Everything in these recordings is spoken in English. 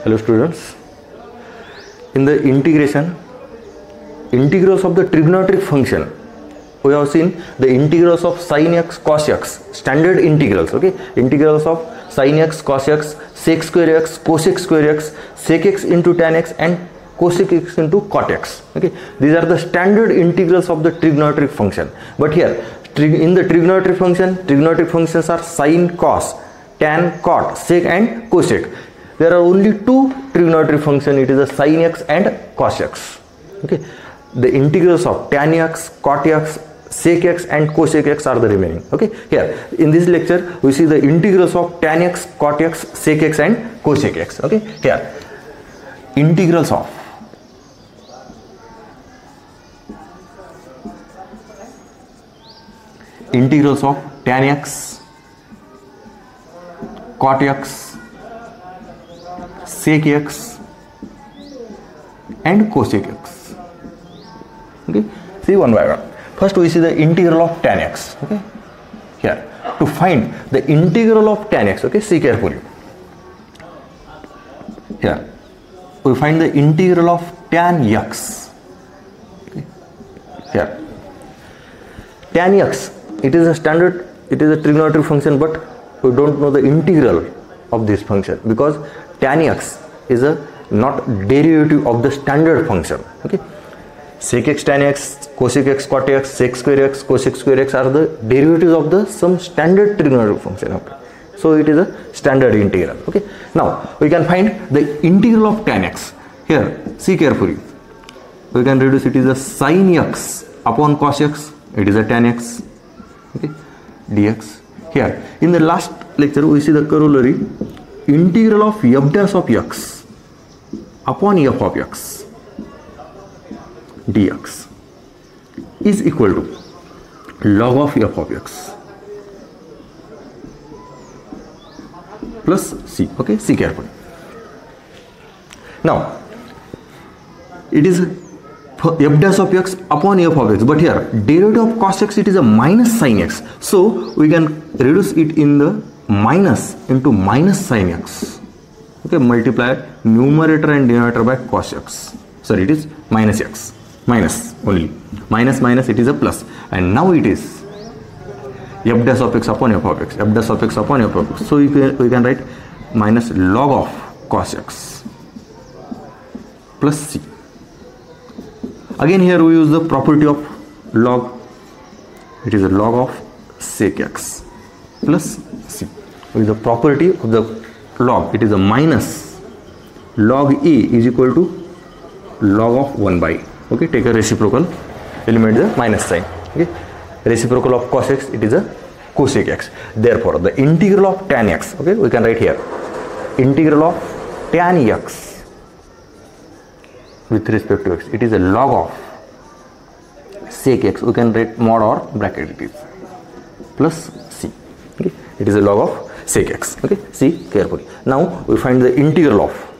Hello students. In the integrals of the trigonometric function, we have seen the integrals of sin x, cos x, standard integrals. Okay, integrals of sin x, cos x, sec square x, cosec square x, sec x into tan x, and cosec x into cot x. Okay, these are the standard integrals of the trigonometric function. But here in the trigonometric functions are sin, cos, tan, cot, sec, and cosec. There are only two trigonometric functions. It is the sin x and cos x. Okay, the integrals of tan x, cot x, sec x, and cosec x are the remaining. Okay, here in this lecture we see the integrals of tan x, cot x, sec x, and cosec x. Okay, here integrals of tan x, cot x, sec x, and cosec x. Okay, see one by one. First we see the integral of tan x. Okay, here to find the integral of tan x. Okay, see carefully. Here we find the integral of tan x. Okay, here tan x, it is a standard, it is a trigonometric function, but we don't know the integral of this function because tan x is a not derivative of the standard function. Okay, sec x, tan x, cosec x, cot x, sec square x, cosec square x are the derivatives of the some standard trigonometric function. Okay, so it is a standard integral. Okay, now we can find the integral of tan x. Here see carefully, we can reduce it is a sin x upon cos x, it is a tan x. Okay, dx. Here in the last lecture we see the corollary integral of f dash of x upon f of x dx is equal to log of f of x plus c. Okay, see carefully. Now it is f dash of x upon f of x, but here derivative of cos x, it is a minus sin x, so we can reduce it in the minus into minus sin x. Okay, multiply numerator and denominator by cos x. Sorry, it is minus x, minus only, minus minus, it is a plus, and now it is f dash of x upon f of x, f dash of x upon f of x. So we can write minus log of cos x plus c. Again here we use the property of log, it is a log of sec x plus c. With the property of the log, it is a minus log a is equal to log of 1 by. Okay, take a reciprocal, eliminate the minus sign. Okay, reciprocal of cos x, it is a cosec x. Therefore the integral of tan x, okay, we can write here integral of tan x with respect to x, it is a log of sec x, we can write mod or bracket it is plus c. Okay, it is a log of sec x. Okay, see carefully. Now we find the integral of,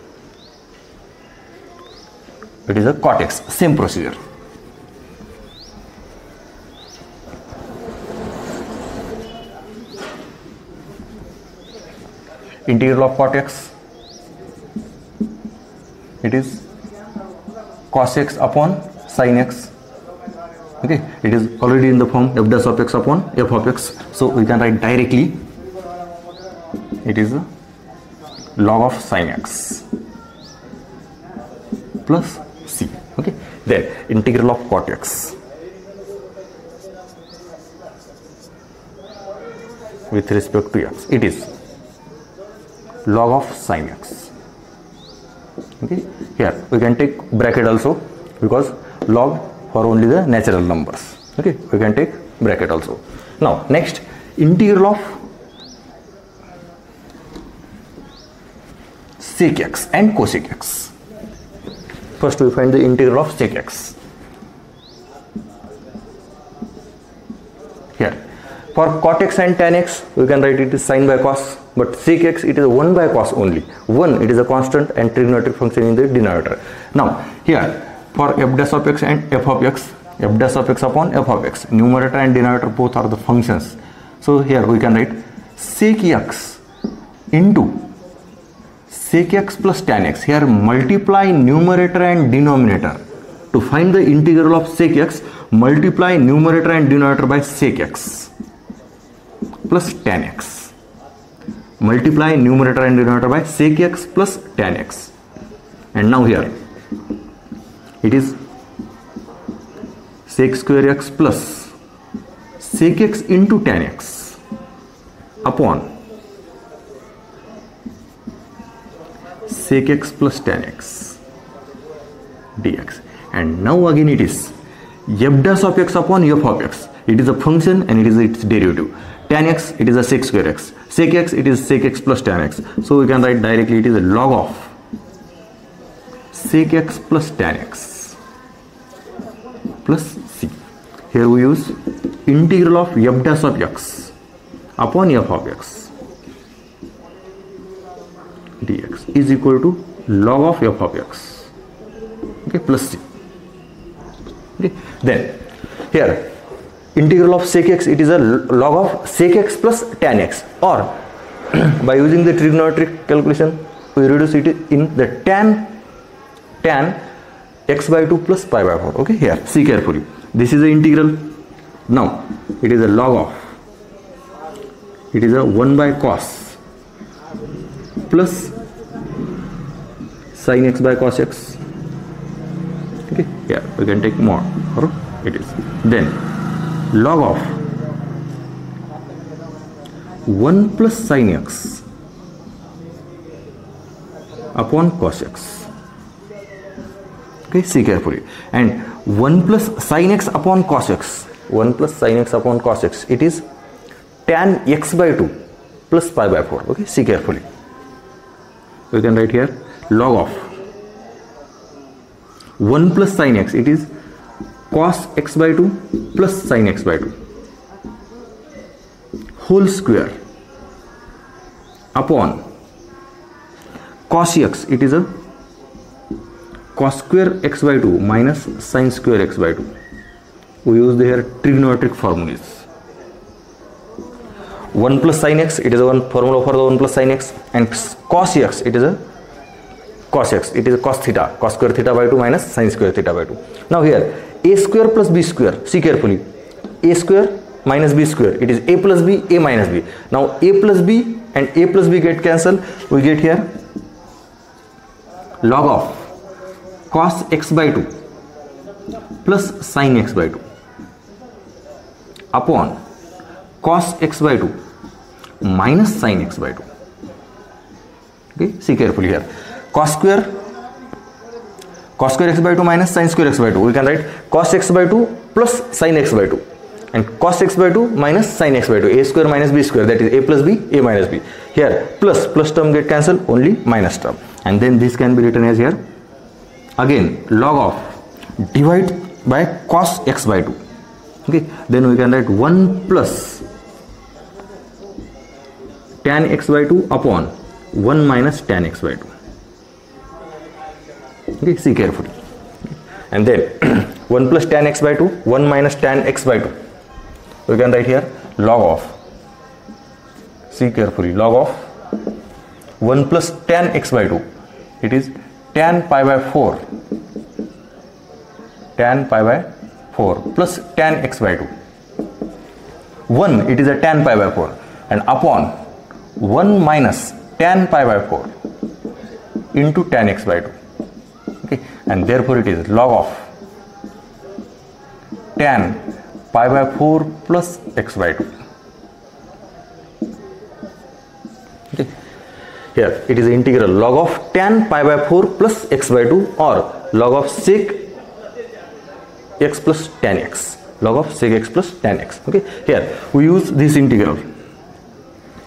it is a cot x, same procedure. Integral of cot x, it is cos x upon sin x. Okay, it is already in the form f dash of x upon f of x, so we can write directly it is a log of sin x plus c. Okay, then integral of cot x with respect to x, it is log of sin x. Okay, here we can take bracket also because log for only the natural numbers. Okay, we can take bracket also. Now next, integral of sec x and cosec x. First we find the integral of sec x. Here for cot x and tan x we can write it is sin by cos, but sec x it is 1 by cos only. 1, it is a constant and trigonometric function in the denominator. Now here for f dash of x and f of x, f dash of x upon f of x, numerator and denominator both are the functions. So here we can write sec x into sec x plus tan x. Here multiply numerator and denominator. To find the integral of sec x, multiply numerator and denominator by sec x plus tan x. Multiply numerator and denominator by sec x plus tan x. And now here it is sec square x plus sec x into tan x upon sec x plus tan x dx. And now again it is f dash of x upon f of x. It is a function and it is its derivative. Tan x, it is a sec square x. Sec x, it is sec x plus tan x. So we can write directly it is a log of sec x plus tan x plus c. Here we use integral of f dash of x upon f of x dx is equal to log of f of x, okay, plus c. Okay. Then here integral of sec x, it is a log of sec x plus tan x, or by using the trigonometric calculation we reduce it in the tan x by 2 plus pi by 4. Okay, here see carefully, this is the integral. Now it is a log of, it is a 1 by cos plus sin x by cos x. Okay, here we can take more, or it is then log of 1 plus sin x upon cos x. Okay, see carefully, and 1 plus sin x upon cos x, 1 plus sin x upon cos x, it is tan x by 2 plus pi by 4. Okay, see carefully, we can write here log of 1 plus sin x, it is cos x by 2 plus sin x by 2 whole square upon cos x, it is a cos square x by 2 minus sin square x by 2. We use here trigonometric formulas. 1 plus sin x, it is a one formula for the 1 plus sin x, and cos x, it is a cos x, it is a cos theta, cos square theta by 2 minus sin square theta by 2. Now here a square plus b square, see carefully, a square minus b square, it is a plus b, a minus b. Now a plus b and a plus b get cancelled, we get here log of cos x by 2 plus sin x by 2 upon cos x by 2 minus sin x by 2. Okay, see carefully here, cos square x by 2 minus sin square x by 2, we can write cos x by 2 plus sin x by 2, and cos x by 2 minus sin x by 2, a square minus b square, that is a plus b, a minus b. Here plus term get cancelled, only minus term, and then this can be written as here again log of divide by cos x by 2. Okay, then we can write 1 plus tan x by 2 upon 1 minus tan x by 2. Okay, see carefully, and then 1 plus tan x by 2, 1 minus tan x by 2, we can write here log of, see carefully, log of 1 plus tan x by 2, it is tan pi by 4 plus tan x by 2. 1, it is a tan pi by 4, and upon 1 minus tan pi by 4 into tan x by 2. Okay, and therefore it is log of tan pi by 4 plus x by 2. Okay, here it is integral log of tan pi by 4 plus x by 2, or log of sec x plus tan x, log of sec x plus tan x. Okay, here we use this integral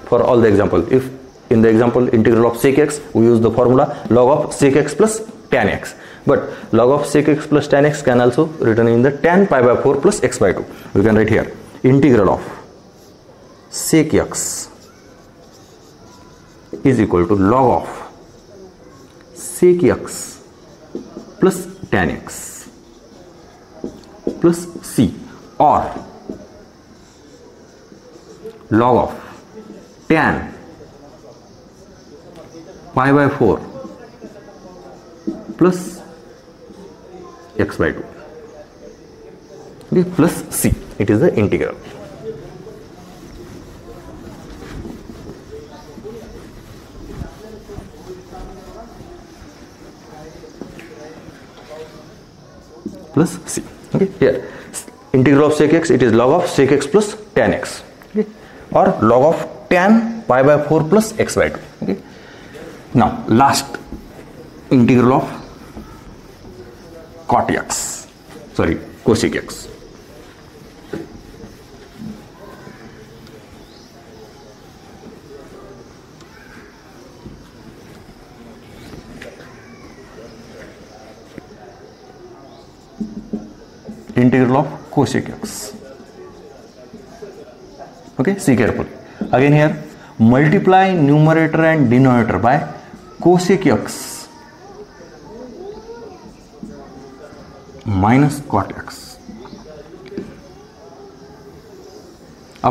for all the example. If in the example integral of sec x, we use the formula log of sec x plus tan x, but log of sec x plus tan x can also written in the tan pi by 4 plus x by 2. We can write here integral of sec x is equal to log of sec x plus tan x plus c, or log of tan pi by 4 plus x by 2. Okay, plus c. It is the integral. Plus c. Okay, here integral of sec x, it is log of sec x plus tan x. Okay, or log of tan pi by 4 plus x by 2. Okay, now last integral of cot x, sorry, cosec x. Integral of cosec x. Okay, see carefully. Again here, multiply numerator and denominator by cosec x minus cot x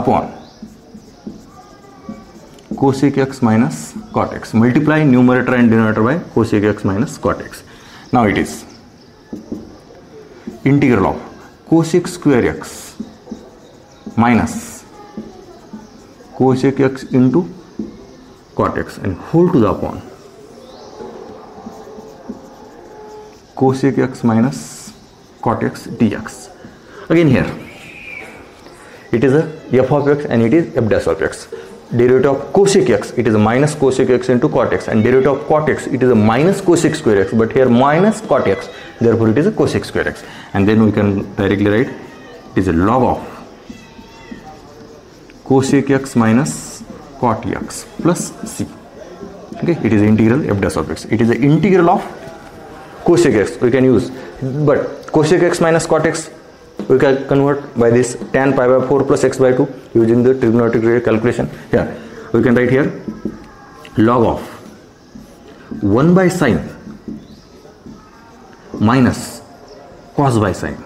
upon cosec x minus cot x. Multiply numerator and denominator by cosec x minus cot x. Now it is integral of cosec square x minus cosec x into cot x and whole to the upon cosec x minus cot x dx. Again here it is a f of x and it is f dash of x. Derivative of cosec x, it is a minus cosec x into cot x, and derivative of cot x, it is a minus cosec square x, but here minus cot x, therefore it is a cosec square x. And then we can directly write it is a log of cosec x minus cot x plus c. Okay, it is integral f dash of x. It is the integral of cosec x we can use, but cosec x minus cot x we can convert by this tan pi by 4 plus x by 2 using the trigonometric calculation. Here we can write here log of 1 by sine minus cos by sine,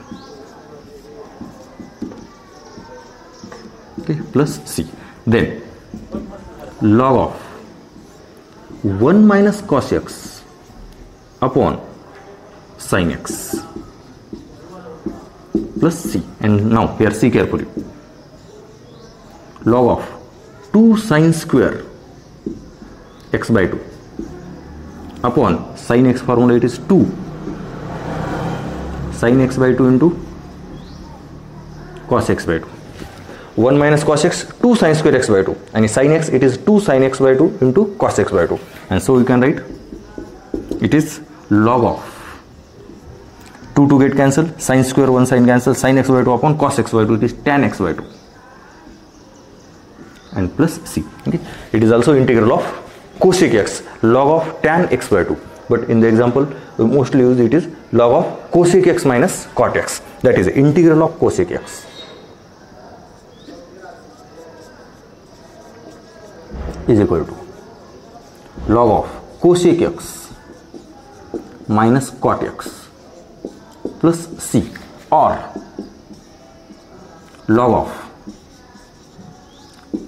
okay, plus c. Then log of 1 minus cos x upon sin x plus c. And now here see carefully, log of 2 sin square x by 2 upon sin x formula, it is 2 sin x by 2 into cos x by 2. 1 minus cos x, 2 sin square x by 2, and sin x, it is 2 sin x by 2 into cos x by 2. And so we can write it is log of 2 get cancel, sin square 1 sin cancel, sin x by 2 upon cos x by 2, it is tan x by 2 and plus c. Okay, it is also integral of cosec x, log of tan x by 2, but in the example we mostly use it is log of cosec x minus cot x, that is integral of cosec x is equal to log of cosec x minus cot x plus c, or log of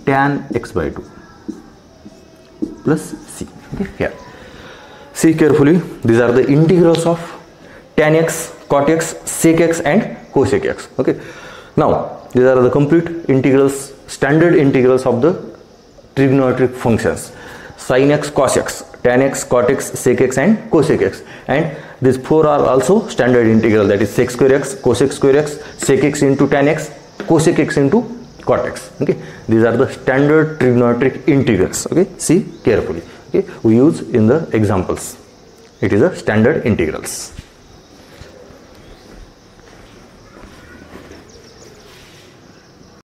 tan x by 2 plus c. Okay, here see carefully, these are the integrals of tan x, cot x, sec x and cosec x. Okay, now these are the complete integrals, standard integrals of the trigonometric functions: sin x, cos x, tan x, cot x, sec x and cosec x. And these four are also standard integral, that is sec square x, cosec square x, sec x into tan x, cosec x into cot x. Okay, these are the standard trigonometric integrals. Okay, see carefully. Okay, we use in the examples, it is a standard integrals.